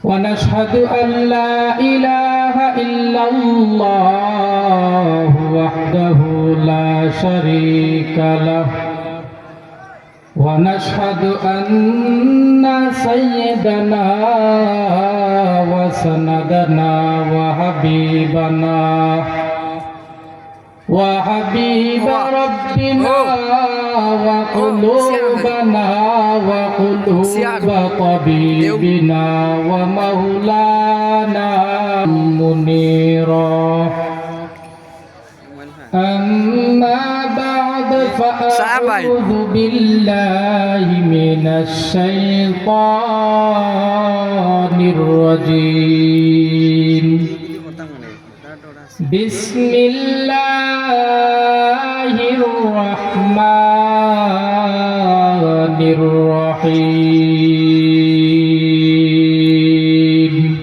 ونشهد أن لا إله إلا الله وحده لا شريك له ونشهد أن سيدنا وسندنا وحبيب ربنا وقلوبنا وقلوب طبيبنا ومولانا منيرا أما بعد فأعوذ بالله من الشيطان الرجيم بسم الله الرحمن الرحيم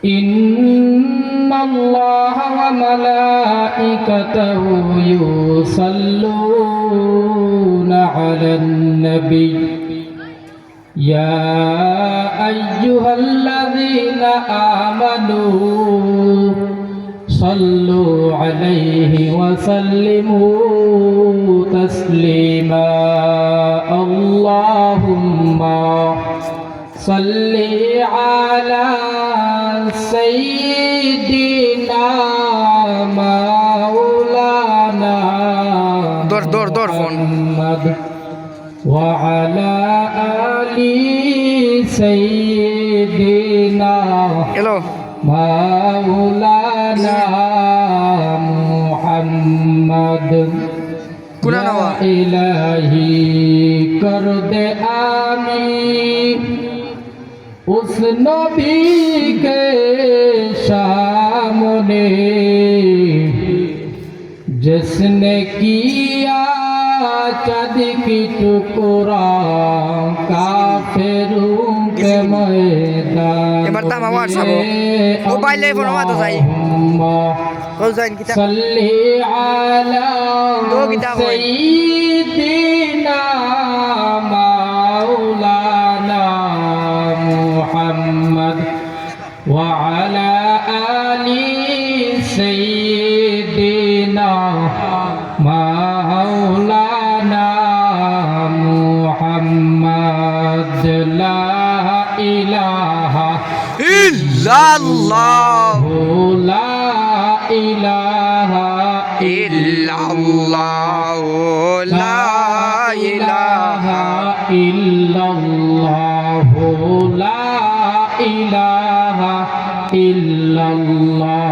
إن الله وملائكته يصلون على النبي يا أيها الذين آمنوا صلوا عليه وسلموا تسليما اللهم صل على سيدنا مولانا محمد وعلى آل سيدنا مولانا محمد يا إلهي कर दे आमीन उस नबी के सामने जिसने किया चाँद की टुकड़ा काफिरों के मैदान सल्ली अला सय्यिदिना मौलाना मुहम्मद व अला आलि सय्यिदिना मौलाना मुहम्मद ला इलाहा ইল্লাল্লাহ ला इलाहा ইল্লাল্লাহ লা ইলাহা ইল্লাল্লাহ লা ইলাহা ইল্লাল্লাহ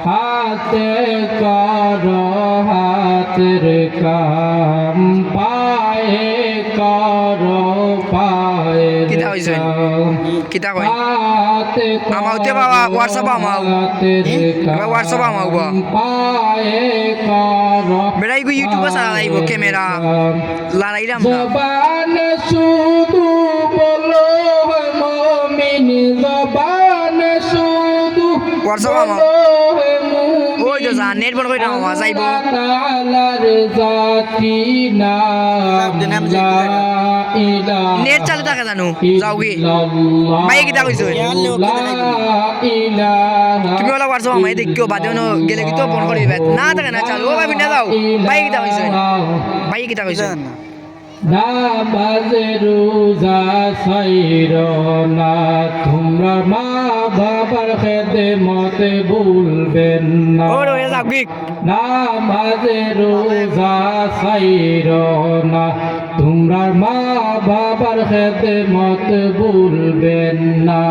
হাতে করো হাতের কাম পায়ে করো পায়ের কাম কিতা কই আমাউতে বাবা হোয়াটসঅ্যাপ আমাউ হোয়াটসঅ্যাপ আমাউ পায়ে করো বেড়াই গো ইউটিউবে সারা লাইব ক্যামেরা লারাইরাম না জবান শুধু বলো মুমিন জবান শুধু হোয়াটসঅ্যাপ আমাউ ওই তো যা নেট বন্ধ করে দাও যাইব তাআলার জাতি নাম লা ইলাহা নেট চালু থাকে জানো যাও কি ভাই কিতা কইছো লা ইলাহা তুমি ওলা হোয়াটসঅ্যাপ আমায় দেখিও বাদে গেলে কি তো ফোন করে দিবে না থাকে না চালু ও ভাই বিনা দাও ভাই কিতা কইছো ভাই কিতা কইছো নামাজ রোজা ছাইর না তোমরা মা বাবার খেদমতে ভুলবেন না ওরে যাবি নামাজ রোজা ছাইর না তোমরা মা বাবার খেদমত ভুলবেন না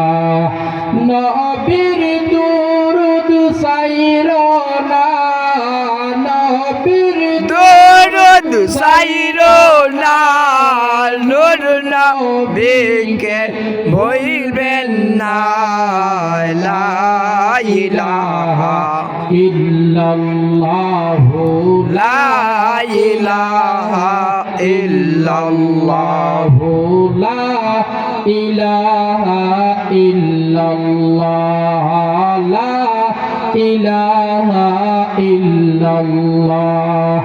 নবীর দুরূদ ছাইর না নবীর দুরূদ ছাইর না নূর নবীকে ভুলবেন না লা ইলাহা ইল্লাল্লাহ লা ইলাহা ইল্লাল্লাহ লা ইলাহা ইল্লাল্লাহ লা ইলাহা ইল্লাল্লাহ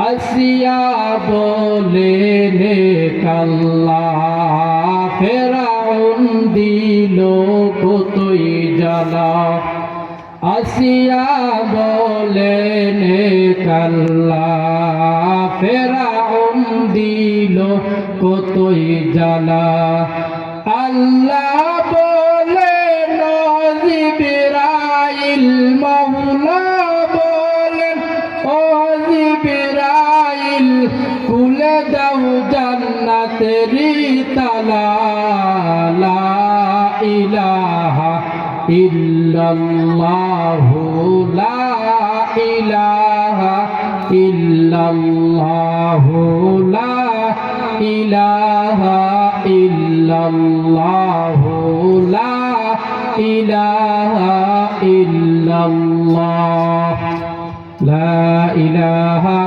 আসিয়া বলে নে কাল্লা ফেরাউন দিল কতই জ্বালা আসিয়া বলে নে কাল্লা ফেরাউন দিল কতই জ্বালা আল্লাহ বলে জিবরাইল মাওলা বলেন ও জিবরাইল খুলে দাও জান্নাতেরি তালা লা ইলাহা ইল্লাল্লাহু লা ইলাহা ইল্লাল্লাহু লা ইলাহা ইল্লাল্লাহু লা ইলাহা ইল্লাল্লাহ লা ইলাহা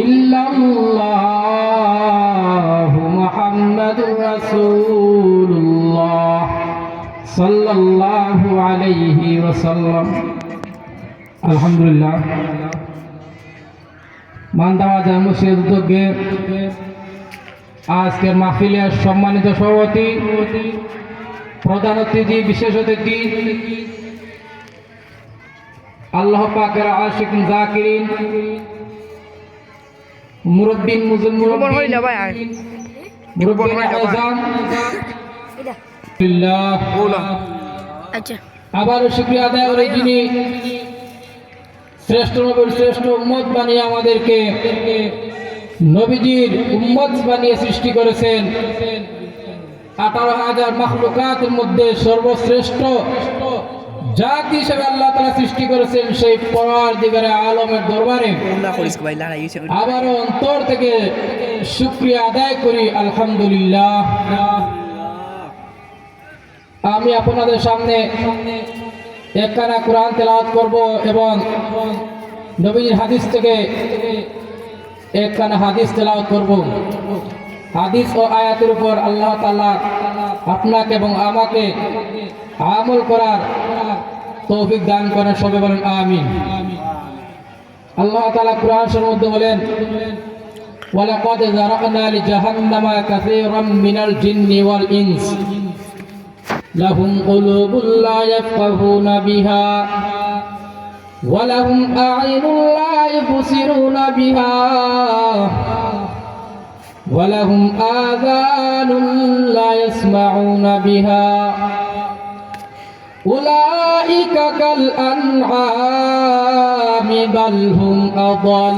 ইল্লাল্লাহ মুহাম্মাদুর রাসূলুল্লাহ সাল্লাল্লাহু আলাইহি ওয়াসাল্লাম। আলহামদুলিল্লাহ মান্দাওয়াজা মসজিদ উদ্যোগে আজকের মাহফিলের সম্মানিত সভাপতি, প্রধান অতিথি, বিশেষ অতিথি, আল্লাহ পাকের আশিক জাকিরিন, মুরব্বিন মুজম্মিল আবারও শুকরিয়া আদায় করে যিনি শ্রেষ্ঠ নবীর শ্রেষ্ঠ উম্মত বানিয়ে আমাদেরকে নবীজির উম্মত বানিয়ে সৃষ্টি করেছেন। 18,000 মাখলুকাতের মধ্যে সর্বশ্রেষ্ঠ জাতি হিসেবে আল্লাহ তাআলা সৃষ্টি করেছেন সেই পরওয়ারদিগারে আলমের দরবারে আবারও অন্তর থেকে শুকরিয়া আদায় করি আলহামদুলিল্লাহ। আমি আপনাদের সামনে একখানা কোরআন তেলাওয়াত করব এবং নবীর হাদিস থেকে একখানা হাদিস তেলাওয়াত করব। হাদিস ও আয়াতের উপর আল্লাহ তাআলা আপনাকে এবং আমাকে আমল করার তৌফিক দান করেন, সবাই বলেন আমিন। আল্লাহ তাআলা কোরআনের মধ্যে বলেন ওয়ালাকাদ যারানা লিজাহান্নামা কাসীরাম মিনাল জিন্নি ওয়াল ইনস লাহুম কুলুবুন লা ইয়াফকাহুনা বিহা ওয়ালাহুম আ'ইনুন লা ইবসিরুনা বিহা ওয়ালাহুম আযানুন লা ইয়াসমাউনা বিহা উলাইকা কাল আনআমি বাল হুম আযাল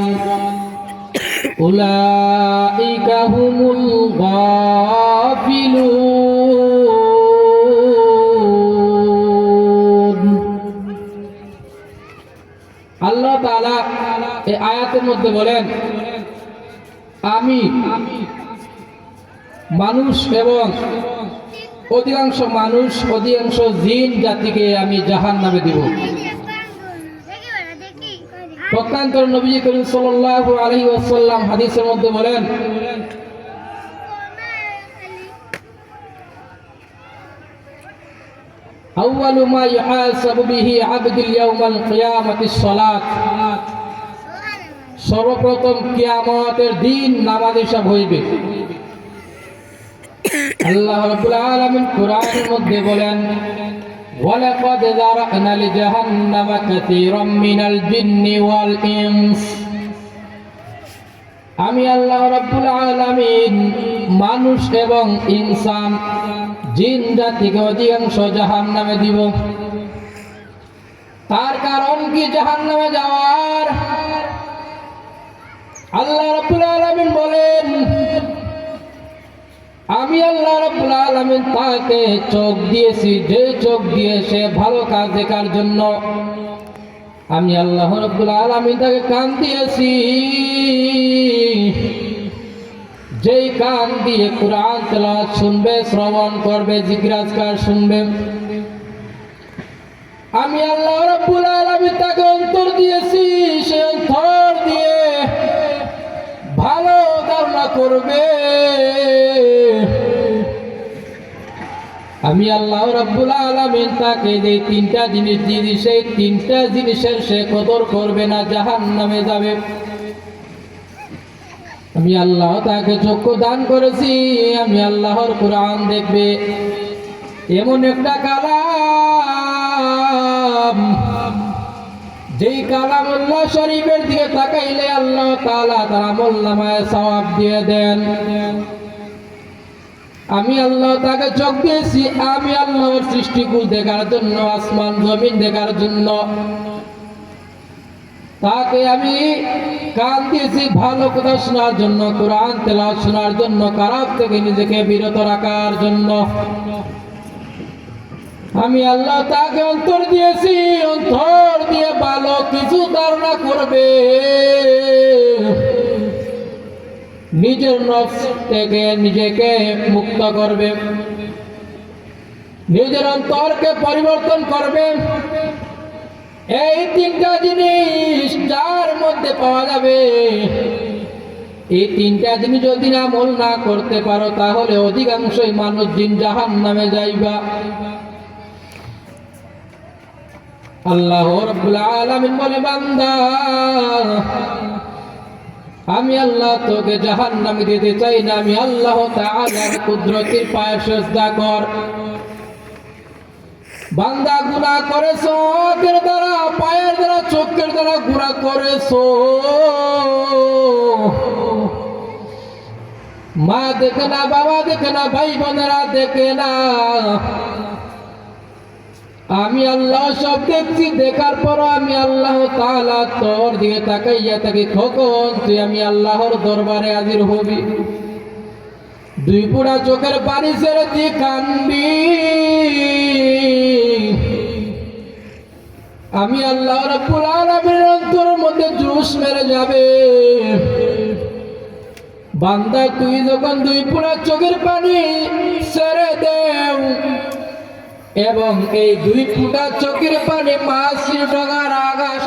উলাইকা হুমুল গাফিলুন। আল্লাহ তাআলা এই আয়াতের মধ্যে বলেন আমি মানুষ এবং অধিকাংশ জিন জাতিকে আমি জাহান্নামে দিব। পক্ষান্তর নবী করিম সাল্লাল্লাহু আলাইহি ওয়াসাল্লাম হাদিসের মধ্যে বলেন আউয়ালু মা ইউহাসাবু বিহি আবদুল ইয়াউমাল কিয়ামাতিস সালাত, সর্বপ্রথম কিয়ামতের দিন নামাজ হিসাব হইবে। আল্লাহ রাব্বুল আলামিন কোরআনের মধ্যে বলেন ওয়ালাকাদ যারানা লিজাহান্নামা কাসীরাম মিনাল জিন্নি ওয়াল ইনস, আমি আল্লাহ রাব্বুল আলামিন মানুষ এবং ইনসান জিন জাতিকে অধিকাংশ জাহান্নামে দিব। তার কারণ কি জাহান্নামে যাওয়ার? আল্লাহ রাব্বুল আলামিন বলেন আমি আল্লাহ রাব্বুল আলামিন তাকে চোখ দিয়েছি, যে চোখ দিয়ে সে ভালো কাজ দেখার জন্য। আমি আল্লাহ রাব্বুল আলামিন তাকে কান দিয়েছি, যেই কান দিয়ে কুরআন তেলাওয়াত শুনবে, শ্রবণ করবে, জিকির আজকার শুনবে। আমি আল্লাহ রাব্বুল আলামিন তাকে অন্তর দিয়েছি, সে অন্তর দিয়ে ভালো ধারণা করবে। আমি আল্লাহ রাব্বুল আলামিন তাকে যে তিনটা জিনিস দিয়েছি, সেই তিনটা জিনিসের সে কদর করবে না, জাহান্নামে যাবে। আমি আল্লাহ তাকে চক্ষু দান করেছি, আমি আল্লাহর কোরআন দেখবে। এমন একটা কালাম, যেই কালামুল্লাহ শরীফের দিকে তাকাইলে আল্লাহ তাআলা তার আমলনামায় সওয়াব দিয়ে দেন। আমি আল্লাহ তাকে চোখ দিয়েছি, আমি আল্লাহর সৃষ্টিকুল দেখার জন্য, আসমান জমিন দেখার জন্য। তাকে আমি কান দিয়েছি ভালো কথা শোনার জন্য, কোরআন তেলাওয়াত শোনার জন্য, খারাপ থেকে নিজেকে বিরত রাখার জন্য। আমি আল্লাহ তাকে অন্তর দিয়েছি, অন্তর দিয়ে ভালো কিছু ধারণা করবে, নিজের নফস থেকে নিজেকে মুক্ত করবে, নিজের অন্তরকে পরিবর্তন করবে। এই তিনটা জিনিস যার মধ্যে পাওয়া যাবে, এই তিনটা জিনিস যদি আমল না করতে পারো তাহলে অধিকাংশই মানুষ জিন জাহান্নামে যাইবা। আল্লাহ রাব্বুল আলামিন বলে, বান্দা আমি আল্লাহ তোকে জাহান্নামে দিতে চাই না, আমি আল্লাহ তাআলার কুদরতের পায়ে সিজদা কর। বান্দা গুনাহ করেছো, হাতের দ্বারা, পায়ের দ্বারা, চোখের দ্বারা গুনাহ করেছো। মা দেখে না, বাবা দেখে না, ভাই বোনেরা দেখে না, আমি আল্লাহ সব দেখছি। দেখার পর আমি আল্লাহ তাআলা তোর দিকে তাকাইয়া থাকি, কখন তুই আমি আল্লাহর দরবারে হাজির হবি। দুই পুরা চোখের পানি ছেড়ে তুই কানবি। আমি আল্লাহ রাব্বুল আলামিনের অন্তরের মধ্যে জোশ মেরে যাবে। বান্দা তুই যখন দুই পুরা চোখের পানি ছেড়ে দেও এবং এই দুই ফুটা চোখের পানি 5 টাকার আকাশ